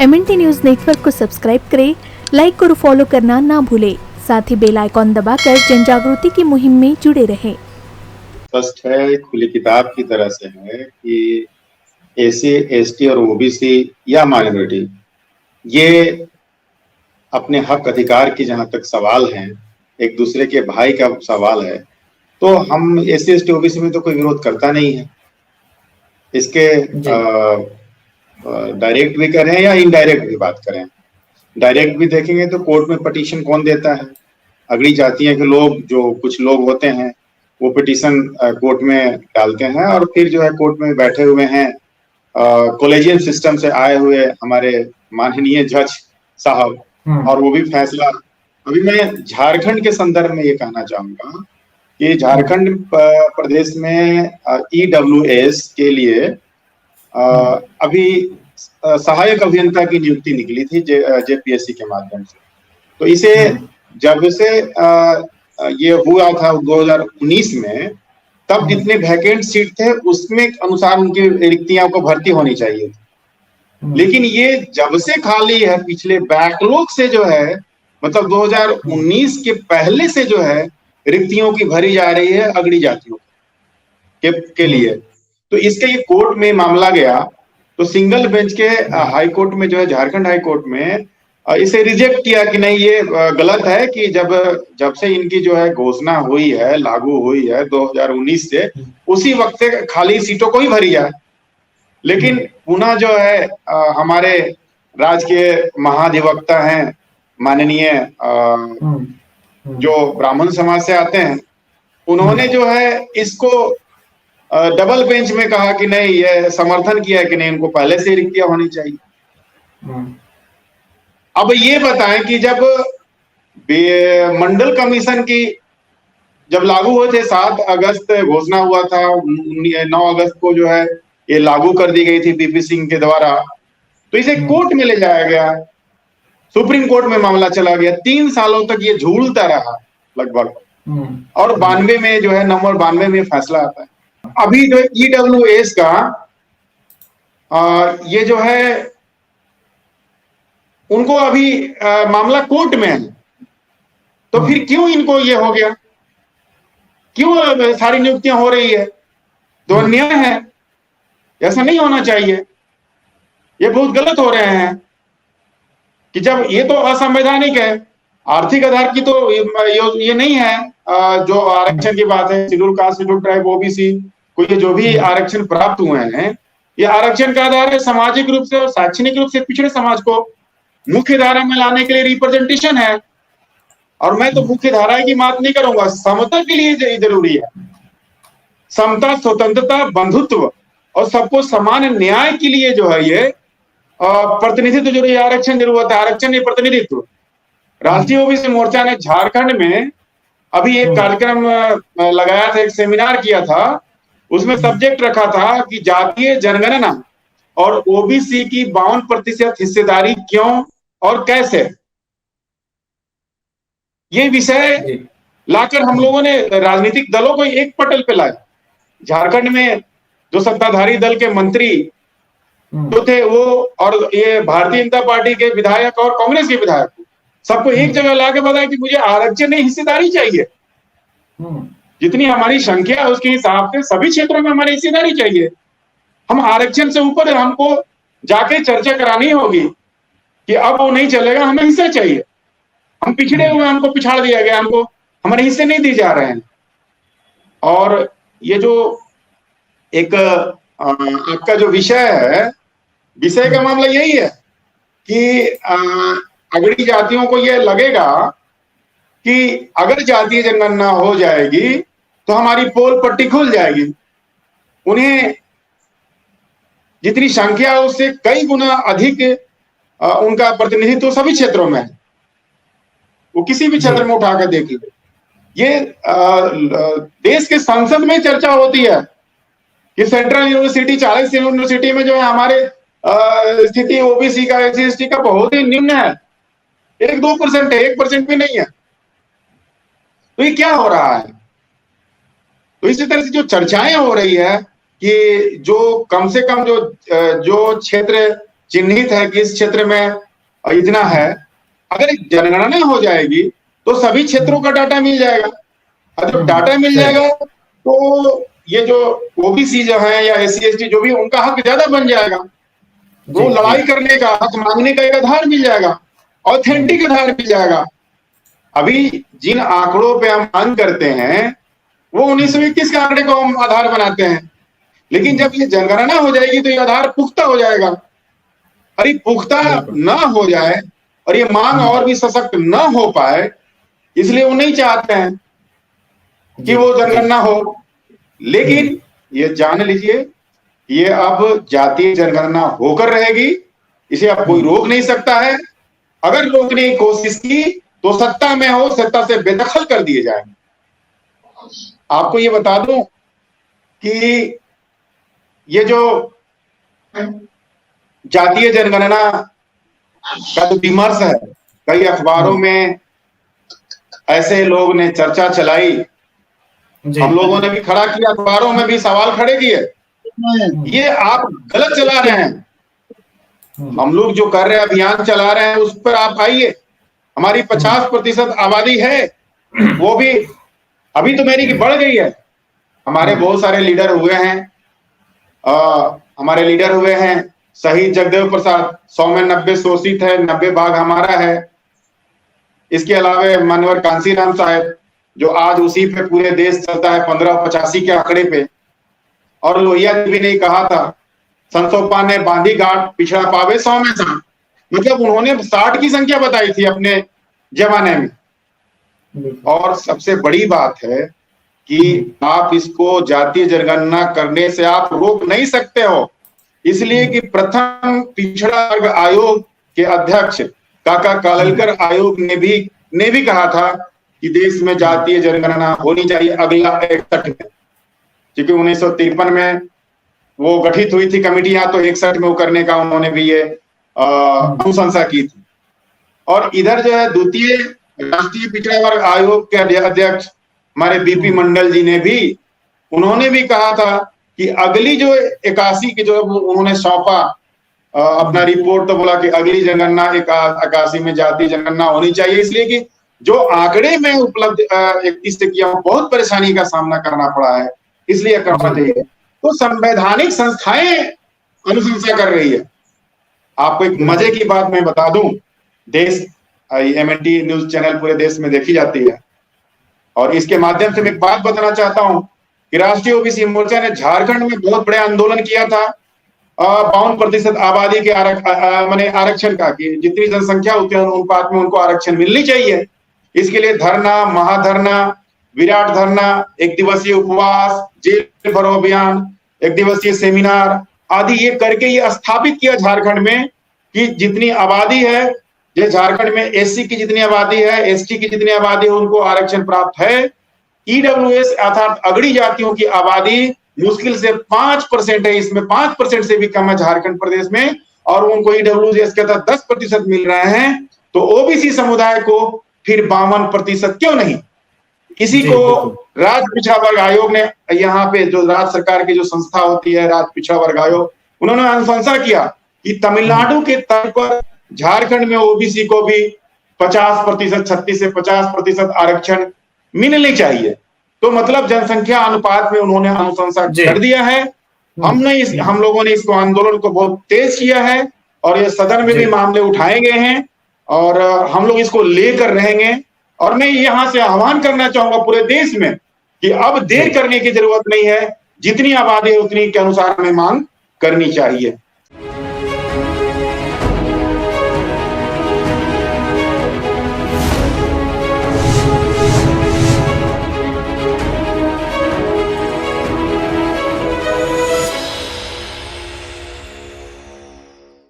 MNT news network को subscribe करें, like और फॉलो करना ना भूलें। साथ ही बेल आइकॉन दबाकर जन जागृति की मुहिम में जुड़े रहें। स्पष्ट है, खुली किताब की तरह से है कि एसी, एसटी और ओबीसी या माइनॉरिटी ये अपने हक अधिकार की जहां तक सवाल हैं, एक दूसरे के भाई का सवाल है, तो हम एसी, एसटी, ओबीसी में तो कोई विरोध करता नहीं है। इसके डायरेक्ट भी करें या इनडायरेक्ट भी बात करें। डायरेक्ट भी देखेंगे तो कोर्ट में पिटीशन कौन देता है? अगड़ी जातियों के लोग, जो कुछ लोग होते हैं, वो पिटीशन कोर्ट में डालते हैं और फिर जो है कोर्ट में बैठे हुए हैं कॉलेजियम सिस्टम से आए हुए हमारे माननीय जज साहब, और वो भी फैसला। अभी मैं झारखंड के संदर्भ में ये कहना चाहूंगा कि झारखंड प्रदेश में ईडब्ल्यूएस के लिए अभी सहायक अभियंता की नियुक्ति निकली थी जेपीएससी के माध्यम से। तो इसे जब से ये हुआ था 2019 में, तब जितने वैकेंट सीट थे उसमें अनुसार उनकी रिक्तियों को भर्ती होनी चाहिए थी। लेकिन ये जब से खाली है, पिछले बैकलॉग से जो है, मतलब 2019 के पहले से जो है रिक्तियों की भरी जा रही है अगड़ी जातियों के लिए। तो इसके ये कोर्ट में मामला गया, तो सिंगल बेंच के हाई कोर्ट में जो है, झारखंड हाई कोर्ट में इसे रिजेक्ट किया कि नहीं, ये गलत है कि जब से इनकी जो है घोषणा हुई है, लागू हुई है 2019 से, उसी वक्त से खाली सीटों को ही भरी जाए। लेकिन पुनः जो है हमारे राज्य के महाधिवक्ता हैं माननीय जो ब्राह्मण समाज से आते हैं, उन्होंने जो है इसको डबल बेंच में कहा कि नहीं, ये समर्थन किया कि नहीं, इनको पहले से रिक्तियां होनी चाहिए। अब ये बताएं कि जब मंडल कमीशन की जब लागू हुए थे, 7 अगस्त घोषणा हुआ था, 9 अगस्त को जो है ये लागू कर दी गई थी पीपी सिंह के द्वारा, तो इसे कोर्ट में ले जाया गया, सुप्रीम कोर्ट में मामला चला गया। 3 सालों तक ये झूलता रहा लगभग, और 92 में जो है, नवंबर 92 में फैसला आता है। अभी जो ईडब्ल्यूएस का ये जो है, उनको अभी मामला कोर्ट में है, तो फिर क्यों इनको ये हो गया? क्यों सारी नियुक्तियां हो रही है? तो अन्याय है, ऐसा नहीं होना चाहिए। ये बहुत गलत हो रहे हैं कि जब ये तो असंवैधानिक है। आर्थिक आधार की तो ये नहीं है जो आरक्षण की बात है, schedule caste, schedule tribe, OBC को ये जो भी आरक्षण प्राप्त हुए हैं, ये आरक्षण का आधार है सामाजिक रूप से और शैक्षणिक रूप से पिछड़े समाज को मुख्य धारा में लाने के लिए रिप्रेजेंटेशन है। और मैं तो मुख्य धारा की बात नहीं करूंगा, समता के लिए जरूरी है। समता, स्वतंत्रता, बंधुत्व और सबको समान न्याय के लिए जो है ये प्रतिनिधित्व जरूरी है। आरक्षण जरूरत है, आरक्षण नहीं प्रतिनिधित्व। राष्ट्रीय ओबीसी मोर्चा ने झारखंड में अभी एक कार्यक्रम लगाया था, एक सेमिनार किया था, उसमें सब्जेक्ट रखा था कि जातीय जनगणना और ओबीसी की 52% हिस्सेदारी क्यों और कैसे। ये विषय लाकर हम लोगों ने राजनीतिक दलों को एक पटल पे लाया। झारखंड में जो सत्ताधारी दल के मंत्री जो थे वो, और ये भारतीय जनता पार्टी के विधायक और कांग्रेस के विधायक, सबको एक जगह लाके बताया कि मुझे आरक्षण नहीं, हिस्सेदारी चाहिए। जितनी हमारी संख्या है उसके हिसाब से सभी क्षेत्रों में हमारी हिस्सेदारी चाहिए। हम आरक्षण से ऊपर हमको जाके चर्चा करानी होगी कि अब वो नहीं चलेगा, हमें हिस्सा चाहिए। हम पिछड़े हुए, हमको पिछाड़ दिया गया, हमको हमारे हिस्से नहीं दिए जा रहे हैं। और ये जो एक आपका जो विषय है, विषय का मामला यही है कि अगड़ी जातियों को ये लगेगा कि अगर जातीय जनगणना हो जाएगी तो हमारी पोल पट्टी खुल जाएगी। उन्हें जितनी संख्या है उससे कई गुना अधिक उनका प्रतिनिधित्व सभी क्षेत्रों में है। वो किसी भी क्षेत्र में उठाकर देख लीजिए, ये देश के संसद में चर्चा होती है कि सेंट्रल यूनिवर्सिटी, 40 यूनिवर्सिटी में जो है हमारे स्थिति ओबीसी का, एससी एसटी का बहुत ही निम्न है, 1-2% है, 1% भी नहीं है। तो ये क्या हो रहा है? तो इसी तरह से जो चर्चाएं हो रही है कि जो कम से कम जो क्षेत्र चिन्हित है कि इस क्षेत्र में इतना है। अगर एक जनगणना हो जाएगी तो सभी क्षेत्रों का डाटा मिल जाएगा, और जब डाटा मिल जाएगा तो ये जो ओबीसी जो है या एससी एसटी जो भी, उनका हक ज्यादा बन जाएगा। वो लड़ाई करने का, हक मांगने का एक आधार मिल जाएगा, ऑथेंटिक आधार मिल जाएगा। अभी जिन आंकड़ों पे हम मांग करते हैं वो 1921 के आंकड़े को हम आधार बनाते हैं, लेकिन जब ये जनगणना हो जाएगी तो ये आधार पुख्ता हो जाएगा। अरे पुख्ता ना हो जाए और ये मांग और भी सशक्त ना हो पाए, इसलिए वो नहीं चाहते हैं कि वो जनगणना हो। लेकिन ये जान लीजिए, ये अब जातीय जनगणना होकर रहेगी, इसे अब कोई रोक नहीं सकता है। अगर रोकने की कोशिश की तो सत्ता में हो, सत्ता से बेदखल कर दिए जाएंगे। आपको ये बता दूं कि ये जो जातीय जनगणना का जो विमर्श है, कई अखबारों में ऐसे लोग ने चर्चा चलाई, हम लोगों ने भी खड़ा किया, अखबारों में भी सवाल खड़े किए, ये आप गलत चला रहे हैं। हम लोग जो कर रहे हैं, अभियान चला रहे हैं, उस पर आप आइए। हमारी 50% आबादी है, वो भी अभी तो मेरी की बढ़ गई है। हमारे बहुत सारे लीडर हुए हैं, हमारे लीडर हुए हैं शहीद जगदेव प्रसाद, 100 में 90 शोषित है, 90 भाग हमारा है। इसके अलावा मानवर कांसीराम साहब, जो आज उसी पे पूरे देश चलता है, 1585 के आंकड़े पे। और लोहिया जी ने कहा था, संसोपा ने बांधी गांठ पिछड़ा पावे 100 में 60, मतलब उन्होंने 60 की संख्या बताई थी अपने जमाने में। और सबसे बड़ी बात है कि आप इसको जातीय जनगणना करने से आप रोक नहीं सकते हो, इसलिए कि प्रथम पिछड़ा वर्ग आयोग के अध्यक्ष काका कालेलकर आयोग ने भी कहा था कि देश में जातीय जनगणना होनी चाहिए अगला 61 में, क्योंकि 1953 में वो गठित हुई थी कमेटियां, तो 61 में वो करने का उन्होंने भी ये अनुशंसा की थी। और इधर जो है द्वितीय राष्ट्रीय पिछड़ा वर्ग आयोग के अध्यक्ष हमारे बीपी मंडल जी ने भी, उन्होंने भी कहा था कि अगली जो 81 की जो उन्होंने सौंपा अपना रिपोर्ट, तो बोला कि अगली जनगणना 81 में जातीय जनगणना होनी चाहिए, इसलिए कि जो आंकड़े में उपलब्ध 31 से किया बहुत परेशानी का सामना करना पड़ा है, इसलिए करना चाहिए। तो संवैधानिक संस्थाएं अनुशंसा कर रही है। आपको एक मजे की बात मैं बता दूं, देश एमएनटी न्यूज चैनल पूरे देश में देखी जाती है, और इसके माध्यम से मैं एक बात बताना चाहता हूं कि राष्ट्रीय ओबीसी मोर्चा ने झारखंड में बहुत बड़े आंदोलन किया था 52% आबादी के आरक्षण का, कि जितनी जनसंख्या उतने अनुपात में उनको आरक्षण मिलनी चाहिए। इसके लिए धरना, महाधरना, विराट धरना, 1 दिवसीय उपवास, जेल भरो अभियान, 1 दिवसीय सेमिनार आदि ये करके ये स्थापित किया झारखंड में कि जितनी आबादी है, जो झारखंड में एससी की जितनी आबादी है, एसटी की जितनी आबादी है, उनको आरक्षण प्राप्त है। ईडब्ल्यूएस अर्थात अगड़ी जातियों की आबादी मुश्किल से 5% है, इसमें 5% से भी कम है झारखंड प्रदेश में, और उनको ईडब्ल्यूएस के तहत 10% मिल रहे हैं। तो ओबीसी समुदाय को फिर 52% क्यों नहीं? इसी को राज्य पिछड़ा वर्ग आयोग ने, यहाँ पे जो राज्य सरकार की जो संस्था होती है राज्य पिछड़ा वर्ग आयोग, उन्होंने अनुशंसा किया कि तमिलनाडु के तर्ज पर झारखंड में ओबीसी को भी 50%, 36 से 50% आरक्षण मिलनी चाहिए। तो मतलब जनसंख्या अनुपात में उन्होंने अनुशंसा कर दिया है। हम लोगों ने इसको आंदोलन को बहुत तेज किया है, और ये सदन में भी मामले उठाए गए हैं, और हम लोग इसको लेकर रहेंगे। और मैं यहां से आह्वान करना चाहूंगा पूरे देश में कि अब देर करने की जरूरत नहीं है, जितनी आबादी है उतनी के अनुसार हमें मांग करनी चाहिए।